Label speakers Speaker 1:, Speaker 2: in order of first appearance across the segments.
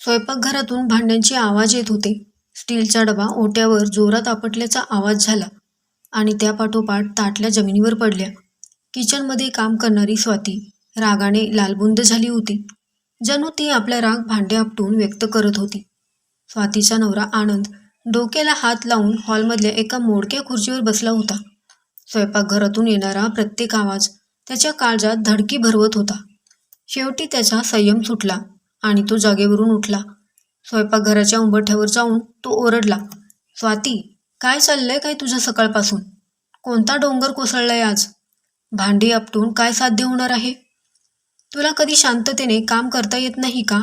Speaker 1: स्वयंपाकघरातून भांड्यांचे आवाज येत होते. स्टीलचा डबा ओट्यावर जोरात आपटल्याचा आवाज झाला आणि त्यापाठोपाठ ताटल्या जमिनीवर पडल्या. किचनमध्ये काम करणारी स्वाती रागाने लालबुंद झाली होती. जणू ती आपला राग भांडे आपटून व्यक्त करत होती. स्वातीचा नवरा आनंद डोक्याला हात लावून हॉलमधल्या एका मोडक्या खुर्चीवर बसला होता. स्वयंपाकघरातून येणारा प्रत्येक आवाज त्याच्या काळजात धडकी भरवत होता. शेवटी त्याचा संयम सुटला आणि तो जागेवरून उठला. स्वयंपाकघराच्या उंबरठ्यावर जाऊन तो ओरडला, स्वाती, काय चाललंय काय तुझं सकाळपासून? कोणता डोंगर कोसळलाय आज? भांडी आपटून काय साध्य होणार आहे? तुला कधी शांततेने काम करता येत नाही का?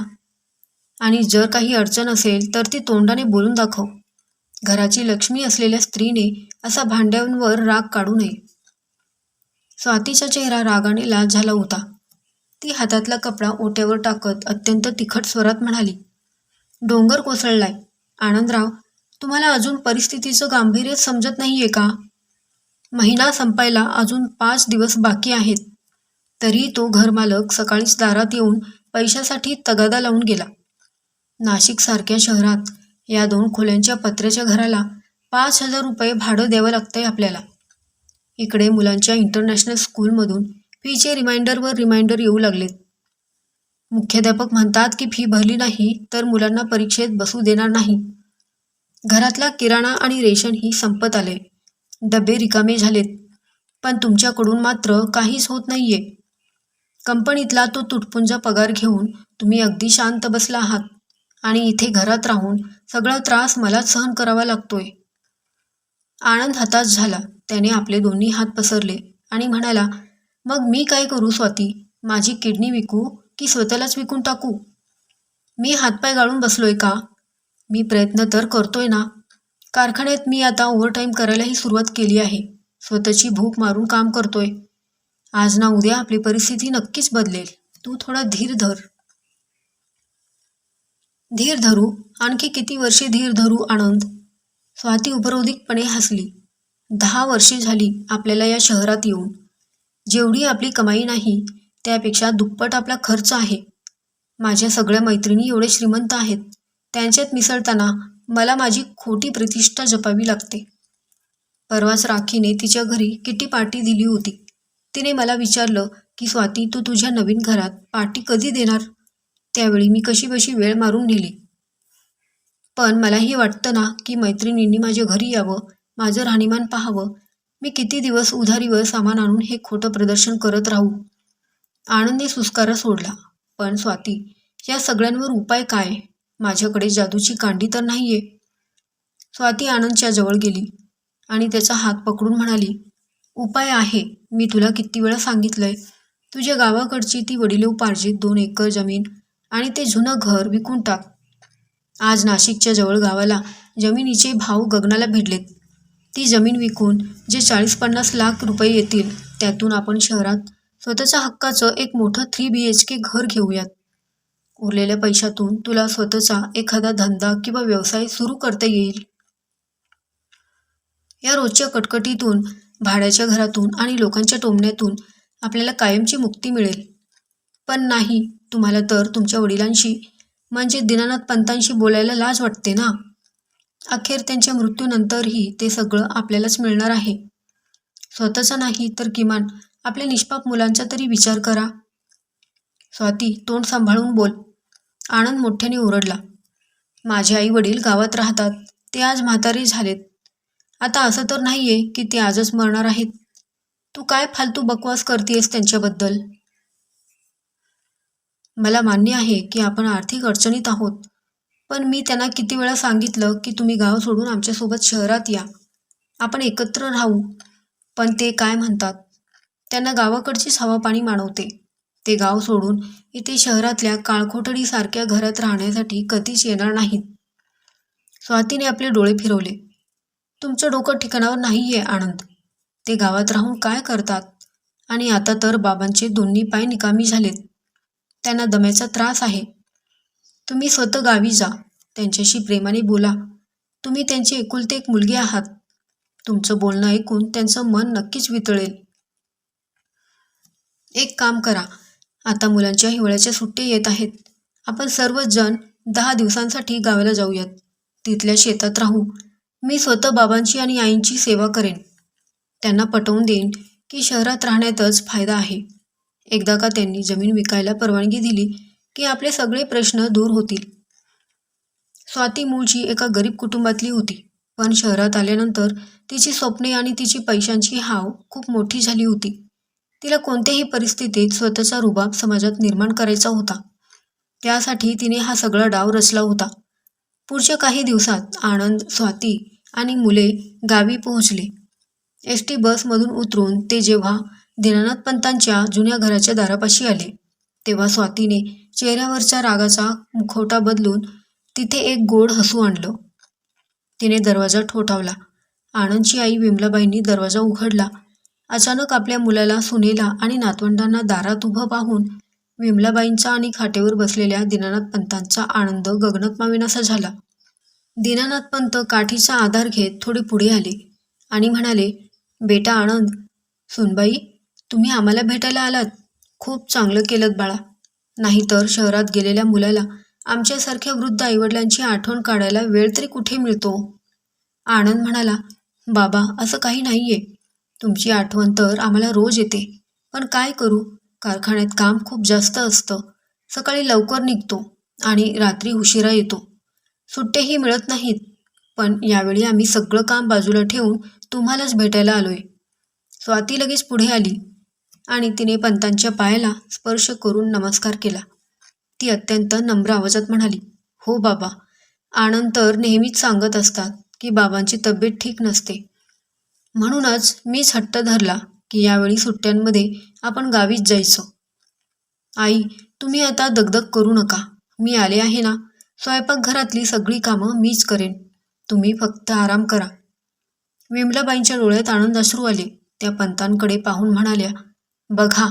Speaker 1: आणि जर काही अडचण असेल तर ती तोंडाने बोलून दाखव. घराची लक्ष्मी असलेल्या स्त्रीने असा भांड्यांवर राग काढू नये. स्वातीचा चेहरा रागाने लाल झाला होता. ती हातातला कपडा ओट्यावर टाकत अत्यंत तिखट स्वरात म्हणाली, डोंगर कोसळलाय. आनंदराव, तुम्हाला अजून परिस्थितीचं गांभीर्य समजत नाहीये का? महिना संपायला अजून 5 दिवस बाकी आहेत. तरी तो घरमालक सकाळीच दारात येऊन पैशासाठी तगादा लावून गेला. नाशिकसारख्या शहरात या 2 खोल्यांच्या पत्र्याच्या घराला 5,000 रुपये भाडं द्यावं लागतंय आपल्याला. इकडे मुलांच्या इंटरनॅशनल स्कूलमधून फीचे रिमाइंडरवर रिमाइंडर येऊ लागलेत. मुख्याध्यापक म्हणतात की फी भरली नाही तर मुलांना परीक्षेत बसू देणार नाही. घरातला किराणा आणि रेशनही संपत आले. डबे रिकामे झालेत. पण तुमच्याकडून मात्र काहीच होत नाहीये. कंपनीतला तो तुटपुंजा पगार घेऊन तुम्ही अगदी शांत बसला आहात आणि इथे घरात राहून सगळा त्रास मलाच सहन करावा लागतोय. आनंद हताश झाला. त्याने आपले दोन्ही हात पसरले आणि म्हणाला, मग मी काय करू स्वाती? माझी किडनी विकू की स्वतःलाच विकून टाकू? मी हातपाय गाळून बसलोय का? मी प्रयत्न तर करतोय ना. कारखान्यात मी आता ओव्हरटाईम करायलाही सुरुवात केली आहे. स्वतःची भूक मारून काम करतोय. आज ना उद्या आपली परिस्थिती नक्कीच बदलेल. तू थोडा धीर धर. धीर धरू? आणखी किती वर्षे धीर धरू आनंद? स्वाती उपरोधिकपणे हसली. 10 वर्षे झाली आपल्याला या शहरात येऊन. जेवढी आपली कमाई नाही त्यापेक्षा दुप्पट आपला खर्च आहे. माझ्या सगळ्या मैत्रिणी एवढे श्रीमंत आहेत. त्यांच्यात मिसळताना मला माझी खोटी प्रतिष्ठा जपावी लागते. परवाच राखीने तिच्या घरी किटी पार्टी दिली होती. तिने मला विचारलं की स्वाती, तू तुझ्या नवीन घरात पार्टी कधी देणार? त्यावेळी मी कशीबशी वेळ मारून नेली. पण मलाही वाटतं ना की मैत्रिणींनी माझ्या घरी यावं, माझं राहणीमान पाहावं. मी किती दिवस उधारीवर सामान आणून हे खोटं प्रदर्शन करत राहू? आनंदने सुस्कारा सोडला. पण स्वाती, या सगळ्यांवर उपाय काय? माझ्याकडे जादूची कांडी तर नाहीये. स्वाती आनंदच्या जवळ गेली आणि त्याचा हात पकडून म्हणाली, उपाय आहे. मी तुला किती वेळा सांगितलंय. तुझ्या गावाकडची ती वडिलोपार्जित 2 एकर जमीन आणि ते जुनं घर विकून टाक. आज नाशिकच्या जवळ गावाला जमिनीचे भाव गगनाला भिडलेत. ती जमीन विकून जे 40-50 लाख रुपये येतील त्यातून आपण शहरात स्वतःच्या हक्काचं एक मोठं 3 BHK घर घेऊयात. उरलेल्या पैशातून तुला स्वतःचा एखादा धंदा किंवा व्यवसाय सुरू करता येईल. या रोजच्या कटकटीतून, भाड्याच्या घरातून आणि लोकांच्या टोमण्यातून आपल्याला कायमची मुक्ती मिळेल. पण नाही, तुम्हाला तर तुमच्या वडिलांशी म्हणजे दीनानाथ पंतांशी बोलायला लाज वाटते ना. अखेर त्यांच्या मृत्यूनंतरही ते सगळं आपल्यालाच मिळणार आहे. स्वतःचा नाही तर किमान आपल्या निष्पाप मुलांचा तरी विचार करा. स्वाती, तोंड सांभाळून बोल. आनंद मोठ्याने ओरडला. माझे आई वडील गावात राहतात. ते आज म्हातारे झालेत. आता असं तर नाहीये की ते आजच मरणार आहेत. तू काय फालतू बकवास करतेस त्यांच्याबद्दल? मला मान्य आहे की आपण आर्थिक अडचणीत आहोत. पण मी त्यांना किती वेळा सांगितलं की तुम्ही गाव सोडून आमच्यासोबत शहरात या, आपण एकत्र राहू. पण ते काय म्हणतात, त्यांना गावाकडचीच हवा पाणी मानवते. ते गाव सोडून इथे शहरातल्या काळखोटडीसारख्या घरात राहण्यासाठी कधीच येणार नाहीत. स्वातीने आपले डोळे फिरवले. तुमचं डोकं ठिकाणावर नाहीये आनंद. ते गावात राहून काय करतात? आणि आता तर बाबांचे दोन्ही पाय निकामी झालेत. त्यांना दम्याचा त्रास आहे. तुम्ही स्वतः गावी जा. त्यांच्याशी प्रेमाने बोला. तुम्ही त्यांची एकुलती एक मुलगी आहात. तुमचं बोलणं ऐकून त्यांचं मन नक्कीच वितळेल. एक काम करा, आता मुलांच्या हिवाळ्याच्या सुट्ट्या येत आहेत. आपण सर्वच जण 10 दिवसांसाठी गावाला जाऊयात. तिथल्या शेतात राहू. मी स्वतः बाबांची आणि आईंची सेवा करेन. त्यांना पटवून देईन की शहरात राहण्यातच फायदा आहे. एकदा का त्यांनी जमीन विकायला परवानगी दिली की आपले सगळे प्रश्न दूर होतील. स्वाती मूळची एका गरीब कुटुंबातली होती, पण शहरात आल्यानंतर तिची स्वप्ने आणि तिची पैशांची हाव खूप मोठी झाली होती. तिला कोणत्याही परिस्थितीत स्वतःचा रुबाब समाजात निर्माण करायचा होता. त्यासाठी तिने हा सगळा डाव रचला होता. पुढच्या काही दिवसात आनंद, स्वाती आणि मुले गावी पोहोचले. एस.टी. बसमधून उतरून ते जेव्हा दीनानाथ पंतांच्या जुन्या घराच्या दारापाशी आले, तेव्हा स्वातीने चेहऱ्यावरच्या रागाचा मुखवटा बदलून तिथे एक गोड हसू आणलं. तिने दरवाजा ठोठावला. आनंदची आई विमलाबाईंनी दरवाजा उघडला. अचानक आपल्या मुलाला, सुनेला आणि नातवंडांना दारात उभं पाहून विमलाबाईंचा आणि खाटेवर बसलेल्या दीनानाथ पंतांचा आनंद गगनात मावेनासा झाला. दीनानाथ पंत काठीचा आधार घेत थोडे पुढे आले आणि म्हणाले, बेटा आनंद, सुनबाई, तुम्ही आम्हाला भेटायला आलात. खूप चांगलं केलं बाळा. नाहीतर शहरात गेलेल्या मुलाला आमच्यासारख्या वृद्ध आईवडिलांची आठवण काढायला वेळ तरी कुठे मिळतो. आनंद म्हणाला, बाबा, असं काही नाहीये. तुमची आठवण तर आम्हाला रोज येते, पण काय करू, कारखान्यात काम खूप जास्त असतं. सकाळी लवकर निघतो आणि रात्री उशिरा येतो. सुट्ट्याही मिळत नाहीत. पण यावेळी आम्ही सगळं काम बाजूला ठेवून तुम्हालाच भेटायला आलोय. स्वाती लगेच पुढे आली आणि तिने पंतांच्या पायाला स्पर्श करून नमस्कार केला. ती अत्यंत नम्र आवाजात म्हणाली, हो बाबा. आनंद तर नेहमीच सांगत असतात की बाबांची तब्येत ठीक नसते. म्हणूनच मीच हट्ट धरला की यावेळी सुट्ट्यांमध्ये आपण गावीच जायचं. आई, तुम्ही आता दगदग करू नका. मी आले आहे ना. स्वयंपाकघरातली सगळी कामं मीच करेन. तुम्ही फक्त आराम करा. विमलाबाईंच्या डोळ्यात आनंद अश्रू आले. त्या पंतांकडे पाहून म्हणाल्या, बघा,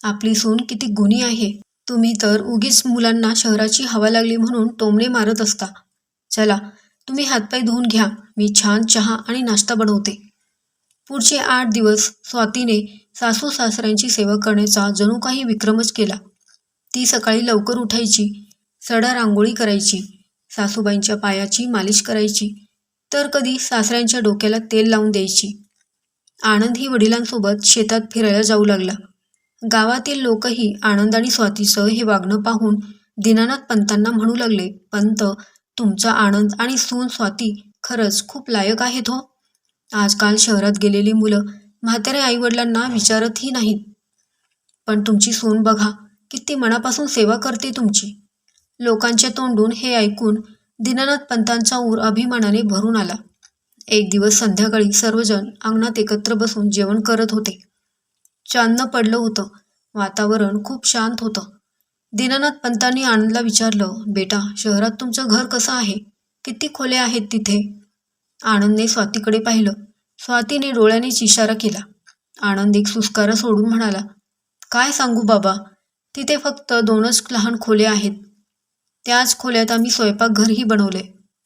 Speaker 1: आपली सून किती गुणी आहे. तुम्ही तर उगीच मुलांना शहराची हवा लागली म्हणून टोमणे मारत असता. चला, तुम्ही हातपाय धुवून घ्या. मी छान चहा आणि नाश्ता बनवते. पुढचे 8 दिवस स्वातीने सासू सासऱ्यांची सेवा करण्याचा जणू काही विक्रमच केला. ती सकाळी लवकर उठायची, सडा रांगोळी करायची, सासूबाईंच्या पायाची मालिश करायची, तर कधी सासऱ्यांच्या डोक्याला तेल लावून द्यायची. आनंदही वडिलांसोबत शेतात फिरायला जाऊ लागला. गावातील लोकही आनंद आणि स्वातीचं हे वागणं पाहून दीनानाथ पंतांना म्हणू लागले, पंत, तुमचा आनंद आणि सून स्वाती खरंच खूप लायक आहेत हो. आजकाल शहरात गेलेली मुलं म्हाताऱ्या आईवडिलांना विचारतही नाहीत. पण तुमची सून बघा, किती मनापासून सेवा करते तुमची. लोकांच्या तोंडून हे ऐकून दीनानाथ पंतांचा ऊर अभिमानाने भरून आला. एक दिवस संध्याकाळी सर्वजण अंगणात एकत्र बसून जेवण करत होते. चांदणं पडलं होतं. वातावरण खूप शांत होतं. दीनानाथ पंतांनी आनंदला विचारलं, बेटा, शहरात तुमचं घर कसं आहे? किती खोल्या आहेत तिथे? आनंदने स्वातीकडे पाहिलं. स्वातीने डोळ्यानेच इशारा केला. आनंद एक सुस्कारा सोडून म्हणाला, काय सांगू बाबा, तिथे फक्त 2च लहान खोल्या आहेत. त्याच खोल्यात आम्ही स्वयंपाकघरही बनवले.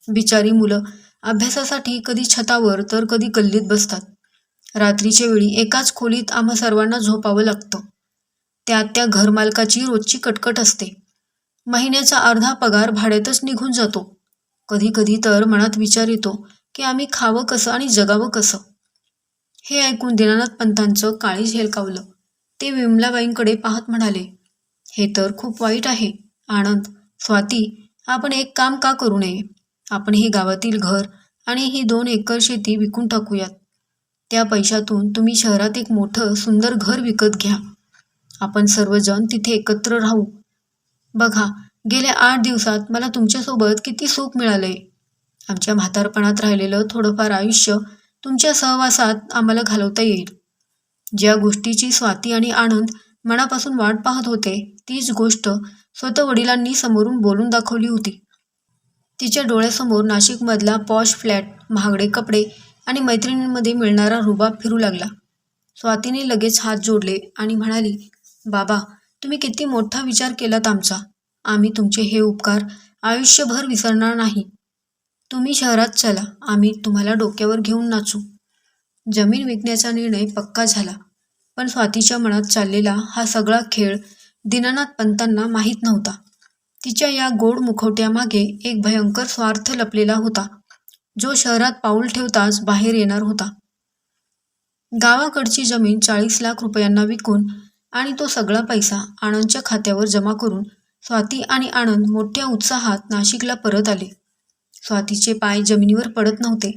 Speaker 1: बिचारी मुलं अभ्यासासाठी कधी छतावर तर कधी गल्लीत बसतात. रात्रीच्या वेळी एकाच खोलीत आम्हा सर्वांना झोपावं लागतं. त्यात त्या घरमालकाची रोजची कटकट असते. महिन्याचा अर्धा पगार भाड्यातच निघून जातो. कधी कधी तर मनात विचार येतो की आम्ही खावं कसं आणि जगावं कसं. हे ऐकून दीनानाथ पंतांचं काळीज हेलकावलं. ते विमलाबाईंकडे पाहत म्हणाले, हे तर खूप वाईट आहे. आनंद, स्वाती, आपण एक काम का करू नये? आपण हे गावातील घर आणि ही 2 एकर शेती विकून टाकूयात. त्या पैशातून तुम्ही शहरात एक मोठं सुंदर घर विकत घ्या. आपण सर्वजण तिथे एकत्र राहू. बघा, गेल्या 8 दिवसात मला तुमच्यासोबत किती सुख मिळालंय. आमच्या म्हातारपणात राहिलेलं थोडंफार आयुष्य तुमच्या सहवासात आम्हाला घालवता येईल. ज्या गोष्टीची स्वाती आणि आनंद मनापासून वाट पाहत होते, तीच गोष्ट स्वतः वडिलांनी समोरून बोलून दाखवली होती. तिच्या डोळ्यासमोर नाशिकमधला पॉश फ्लॅट, महागडे कपडे आणि मैत्रिणींमध्ये मिळणारा रुबाब फिरू लागला. स्वातीने लगेच हात जोडले आणि म्हणाली, बाबा, तुम्ही किती मोठा विचार केलात आमचा. आम्ही तुमचे हे उपकार आयुष्यभर विसरणार नाही. तुम्ही शहरात चला, आम्ही तुम्हाला डोक्यावर घेऊन नाचू. जमीन विकण्याचा निर्णय पक्का झाला. पण स्वातीच्या मनात चाललेला हा सगळा खेळ दीनानाथ पंतांना माहीत नव्हता. तिच्या या गोड मुखवट्यामागे एक भयंकर स्वार्थ लपलेला होता, जो शहरात पाऊल ठेवताच बाहेर येणार होता. गावाकडची जमीन 40 लाख रुपयांना विकून आणि तो सगळा पैसा आनंदच्या खात्यावर जमा करून स्वाती आणि आनंद मोठ्या उत्साहात नाशिकला परत आले. स्वातीचे पाय जमिनीवर पडत नव्हते.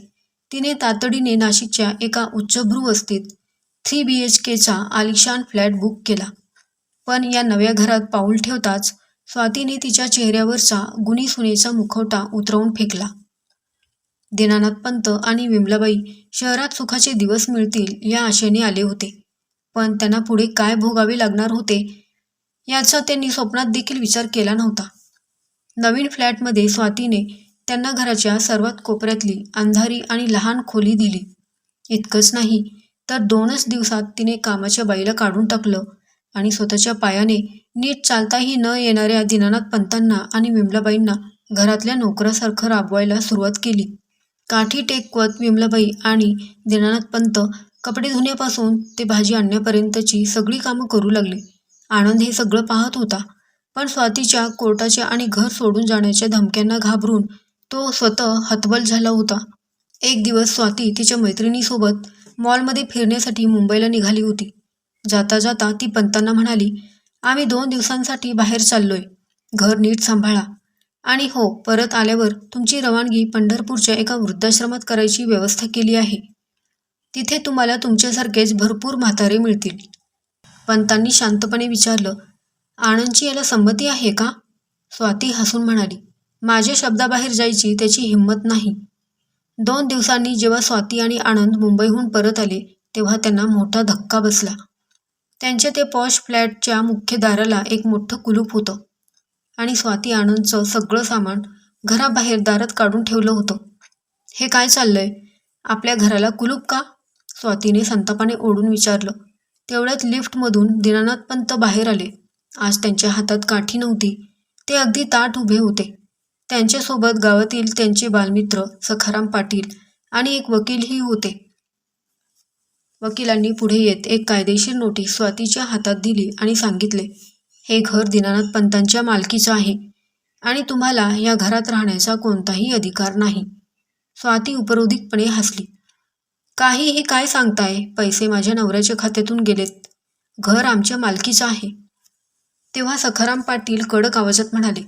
Speaker 1: तिने तातडीने नाशिकच्या एका उच्चभ्रू वस्तीत 3 BHKचा आलिशान फ्लॅट बुक केला. पण या नव्या घरात पाऊल ठेवताच स्वातीने तिच्या चेहऱ्यावरचा गुणी सुनेचा मुखवटा उतरवून फेकला. दीनानाथ पंत आणि विमलाबाई शहरात सुखाचे दिवस मिळतील या आशेने आले होते, पण त्यांना पुढे काय भोगावे लागणार होते याचा त्यांनी स्वप्नात देखील विचार केला नव्हता. नवीन फ्लॅटमध्ये स्वातीने त्यांना घराच्या सर्वात कोपऱ्यातली अंधारी आणि लहान खोली दिली. इतकंच नाही तर 2च दिवसात तिने कामाच्या बाईला काढून टाकलं आणि स्वतःच्या पायाने नीट चालताही न येणाऱ्या दीनानाथ पंतांना आणि विमलाबाईंना घरातल्या नोकरासारखं राबवायला सुरुवात केली. काठी टेकवत विमलाबाई आणि दीनानाथ पंत कपडे धुण्यापासून ते भाजी आणण्यापर्यंतची सगळी कामं करू लागले. आनंद हे सगळं पाहत होता, पण स्वातीच्या कोर्टाच्या आणि घर सोडून जाण्याच्या धमक्यांना घाबरून तो स्वतः हतबल झाला होता. एक दिवस स्वाती तिच्या मैत्रिणीसोबत मॉलमध्ये फिरण्यासाठी मुंबईला निघाली होती. जाता जाता ती पंतांना म्हणाली, आम्ही 2 दिवसांसाठी बाहेर चाललोय. घर नीट सांभाळा आणि हो, परत आल्यावर तुमची रवानगी पंढरपूरच्या एका वृद्धाश्रमात करायची व्यवस्था केली आहे. तिथे तुम्हाला तुमच्यासारखेच भरपूर म्हातारे मिळतील. पंतांनी शांतपणे विचारलं, आनंदची याला संमती आहे का? स्वाती हसून म्हणाली, माझ्या शब्दाबाहेर जायची त्याची हिंमत नाही. 2 दिवसांनी जेव्हा स्वाती आणि आनंद मुंबईहून परत आले तेव्हा त्यांना मोठा धक्का बसला. त्यांच्या ते पॉश फ्लॅटच्या मुख्य दाराला एक मोठं कुलूप होतं आणि स्वाती आनंदचं सगळं सामान घराबाहेर दारात काढून ठेवलं होतं. हे काय चाललंय? आपल्या घराला कुलूप का? स्वातीने संतापाने ओढून विचारलं. तेवढ्यात लिफ्टमधून दीनानाथ पंत बाहेर आले. आज त्यांच्या हातात काठी नव्हती. ते अगदी ताठ उभे होते. त्यांच्यासोबत गावातील त्यांचे बालमित्र सखाराम पाटील आणि एक वकीलही होते. वकिलांनी पुढे येत एक कायदेशीर नोटीस स्वातीच्या हातात दिली आणि सांगितले, हे घर दीनानाथ पंतांच्या मालकीचं आहे आणि तुम्हाला या घरात राहण्याचा कोणताही अधिकार नाही. स्वाती उपरोधिकपणे हसली. काही हे काय सांगताय? पैसे माझ्या नवऱ्याच्या खात्यातून गेलेत. घर आमच्या मालकीचं आहे. तेव्हा सखाराम पाटील कडक आवाजात म्हणाले,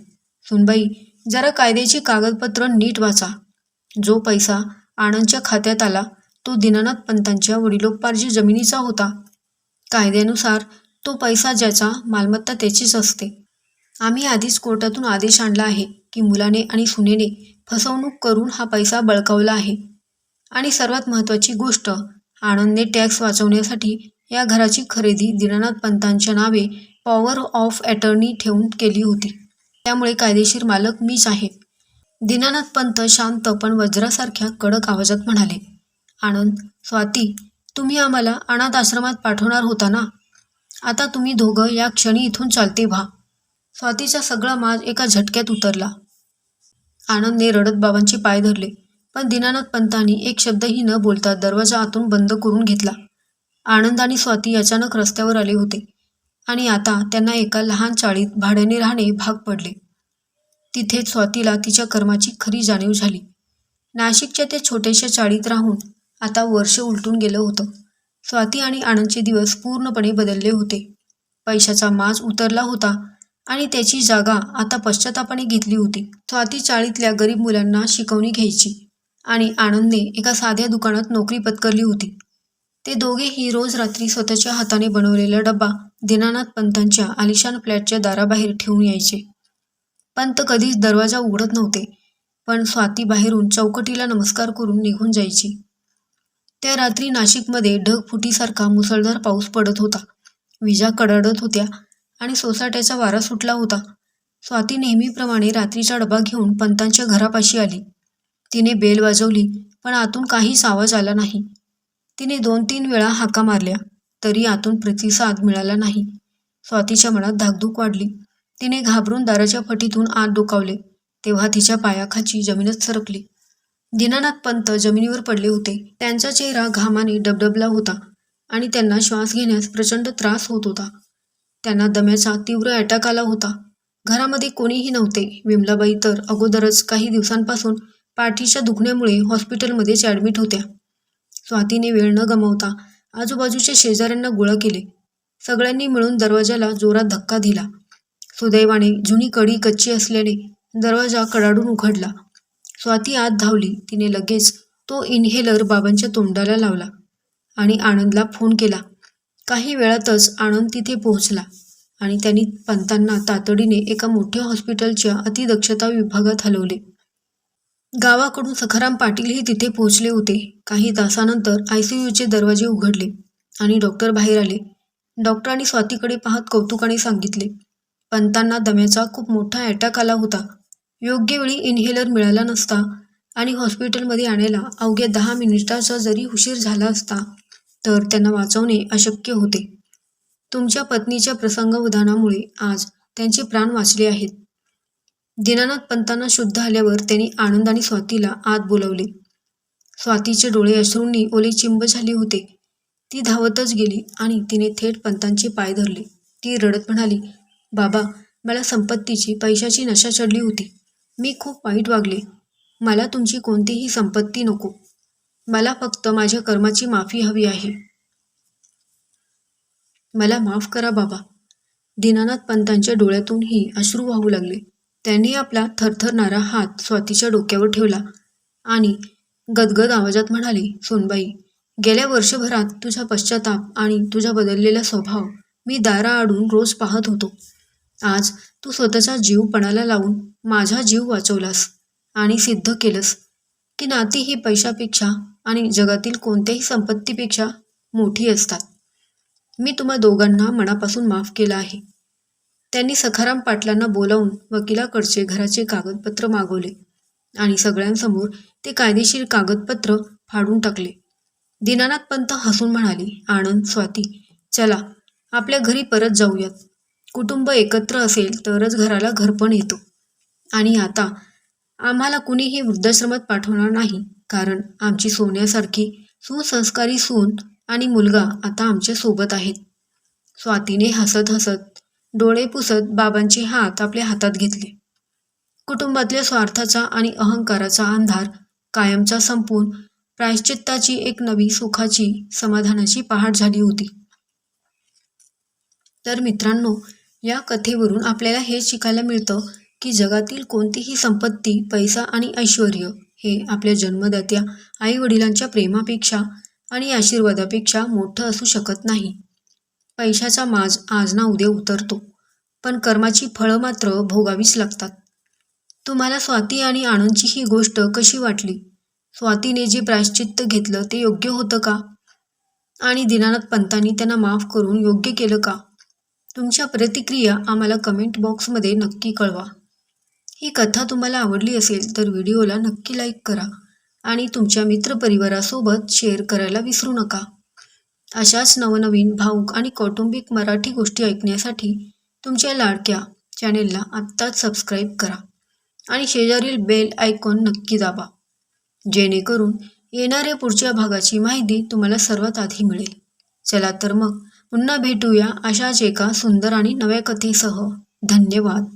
Speaker 1: सुनबाई, जरा कायद्याची कागदपत्र नीट वाचा. जो पैसा आनंदच्या खात्यात आला तो दीनानाथ पंतांच्या वडिलोपार्जित जमिनीचा होता. कायद्यानुसार तो पैसा ज्याचा मालमत्ता त्याचीच असते. आम्ही आधीच कोर्टातून आदेश आणला आहे की मुलाने आणि सुनेने फसवणूक करून हा पैसा बळकावला आहे. आणि सर्वात महत्त्वाची गोष्ट, आनंदने टॅक्स वाचवण्यासाठी या घराची खरेदी दीनानाथ पंतांच्या नावे पॉवर ऑफ अटर्नी ठेवून केली होती. त्यामुळे कायदेशीर मालक मीच आहे. दीनानाथ पंत शांत पण वज्रासारख्या कडक आवाजात म्हणाले, आनंद, स्वाती, तुम्ही आम्हाला अनाथ आश्रमात पाठवणार होता ना? आता तुम्ही दोघं या क्षणी इथून चालते व्हा. स्वातीचा सगळा माज एका झटक्यात उतरला. आनंदने रडत बाबांचे पाय धरले, पण दीनानाथ पंतांनी एक शब्दही न बोलता दरवाजा आतून बंद करून घेतला. आनंद आणि स्वाती अचानक रस्त्यावर आले होते आणि आता त्यांना एका लहान चाळीत भाड्याने राहणे भाग पडले. तिथेच स्वातीला तिच्या कर्माची खरी जाणीव झाली. नाशिकच्या त्या छोट्याशा चाळीत राहून आता वर्ष उलटून गेलं होतं. स्वाती आणि आनंदचे दिवस पूर्णपणे बदलले होते. पैशाचा माज उतरला होता आणि त्याची जागा आता पश्चातापाने घेतली होती. स्वाती चाळीतल्या गरीब मुलांना शिकवणी घ्यायची आणि आनंदने एका साध्या दुकानात नोकरी पत्करली होती. ते दोघेही रोज रात्री स्वतःच्या हाताने बनवलेला डब्बा दीनानाथ पंतांच्या आलिशान फ्लॅटच्या दाराबाहेर ठेवून यायचे. पंत कधीच दरवाजा उघडत नव्हते, पण स्वाती बाहेरून चौकटीला नमस्कार करून निघून जायची. त्या रात्री नाशिकमध्ये ढगफुटीसारखा मुसळधार पाऊस पडत होता. विजा कडकडत होत्या आणि सोसाट्याचा वारा सुटला होता. स्वाती नेहमीप्रमाणे रात्रीचा डबा घेऊन पंतांच्या घरापाशी आली. तिने बेल वाजवली, पण आतून काहीच आवाज आला नाही. तिने 2-3 वेळा हाका मारल्या, तरी आतून प्रतिसाद मिळाला नाही. स्वातीच्या मनात धाकधूक वाढली. तिने घाबरून दाराच्या फटीतून आत डोकावले, तेव्हा तिच्या पायाखालची जमीनच सरकली. दीनानाथ पंत जमिनीवर पडले होते. त्यांचा चेहरा घामाने डबडबला होता आणि त्यांना श्वास घेण्यास प्रचंड त्रास होत होता. त्यांना दम्याचा तीव्र अटॅक आला होता. घरामध्ये कोणीही नव्हते. विमलाबाई तर अगोदरच काही दिवसांपासून पाठीच्या दुखण्यामुळे हॉस्पिटलमध्येच ॲडमिट होत्या. स्वातीने वेळ न गमावता आजूबाजूच्या शेजाऱ्यांना गोळा केले. सगळ्यांनी मिळून दरवाजाला जोरात धक्का दिला. सुदैवाने जुनी कडी कच्ची असल्याने दरवाजा कडाडून उघडला. स्वाती आत धावली. तिने लगेच तो इन्हेलर बाबांच्या तोंडाला लावला आणि आनंदला फोन केला. काही वेळातच आनंद तिथे पोहोचला आणि त्यांनी पंतांना तातडीने एका मोठ्या हॉस्पिटलच्या अतिदक्षता विभागात हलवले. गावाकडून सखाराम पाटीलही तिथे पोहोचले होते. काही तासानंतर ICUचे दरवाजे उघडले आणि डॉक्टर बाहेर आले. डॉक्टरांनी स्वातीकडे पाहत कौतुकाने सांगितले, पंतांना दम्याचा खूप मोठा अटॅक आला होता. योग्य वेळी इन्हेलर मिळाला नसता आणि हॉस्पिटलमध्ये आणायला अवघ्या 10 मिनिटाचा जरी उशीर झाला असता तर त्यांना वाचवणे अशक्य होते. तुमच्या पत्नीच्या प्रसंगावधानामुळे आज त्यांचे प्राण वाचले आहेत. दीनानाथ पंतांना शुद्ध आल्यावर त्यांनी आनंद आणि स्वातीला आत बोलावले. स्वातीचे डोळे अश्रूंनी ओलेचिंब झाले होते. ती धावतच गेली आणि तिने थेट पंतांचे पाय धरले. ती रडत म्हणाली, बाबा, मला संपत्तीची, पैशाची नशा चढली होती. मी खूप वाईट वागले. मला तुमची कोणतीही संपत्ती नको. मला फक्त माझ्या कर्माची माफी हवी आहे. मला माफ करा बाबा. दीनानाथ पंतांच्या डोळ्यातूनही अश्रू वाहू लागले. त्यांनी आपला थरथरणारा हात स्वातीच्या डोक्यावर ठेवला आणि गदगद आवाजात म्हणाले, सोनबाई, गेल्या वर्षभरात तुझा पश्चाताप आणि तुझा बदललेला स्वभाव मी दाराआडून रोज पाहत होतो. आज तू स्वतःचा जीव पणाला लावून माझा जीव वाचवलास आणि सिद्ध केलंस की नाती ही पैशापेक्षा आणि जगातील कोणत्याही संपत्तीपेक्षा मोठी असतात. मी तुम्हा दोघांना मनापासून माफ केलं आहे. त्यांनी सखाराम पाटलांना बोलावून वकिलाकडचे घराचे कागदपत्र मागवले आणि सगळ्यांसमोर ते कायदेशीर कागदपत्र फाडून टाकले. दीनानाथ पंत हसून म्हणाले, आनंद, स्वाती, चला आपल्या घरी परत जाऊयात. कुटुंब एकत्र असेल तरच घराला घरपण येतो. आणि आता आम्हाला कुणीही वृद्धाश्रमात पाठवणार नाही, कारण आमची सोन्यासारखी सुसंस्कारी सून आणि मुलगा आता आमच्या सोबत आहेत. स्वातीने हसत हसत डोळे पुसत बाबांचे हात आपल्या हातात घेतले. कुटुंबातल्या स्वार्थाचा आणि अहंकाराचा अंधार कायमचा संपून प्रायश्चित्ताची एक नवी सुखाची, समाधानाची पहाट झाली होती. तर मित्रांनो, या कथेवरून आपल्याला हे शिकायला मिळतं की जगातील कोणतीही संपत्ती, पैसा आणि ऐश्वर हे आपल्या जन्मदात्या आईवडिलांच्या प्रेमापेक्षा आणि आशीर्वादापेक्षा मोठं असू शकत नाही. पैशाचा माज आज ना उद्या उतरतो, पण कर्माची फळं मात्र भोगावीच लागतात. तुम्हाला स्वाती आणि आनंदची ही गोष्ट कशी वाटली? स्वातीने जे प्रायश्चित्त घेतलं ते योग्य होतं का? आणि दीनानाथ पंतांनी त्यांना माफ करून योग्य केलं का? तुमच्या प्रतिक्रिया आम्हाला कमेंट बॉक्समध्ये नक्की कळवा. ही कथा तुम्हाला आवडली असेल तर व्हिडिओला नक्की लाईक करा आणि तुमच्या मित्रपरिवारासोबत शेअर करायला विसरू नका. अशाच नवनवीन, भावूक आणि कौटुंबिक मराठी गोष्टी ऐकण्यासाठी तुमच्या लाडक्या चॅनेलला आत्ताच सबस्क्राईब करा आणि शेजारील बेल आयकॉन नक्की दाबा, जेणेकरून येणाऱ्या पुढच्या भागाची माहिती तुम्हाला सर्वात आधी मिळेल. चला तर मग पुन्हा भेटूया अशाच एका सुंदर आणि नव्या कथेसह. धन्यवाद.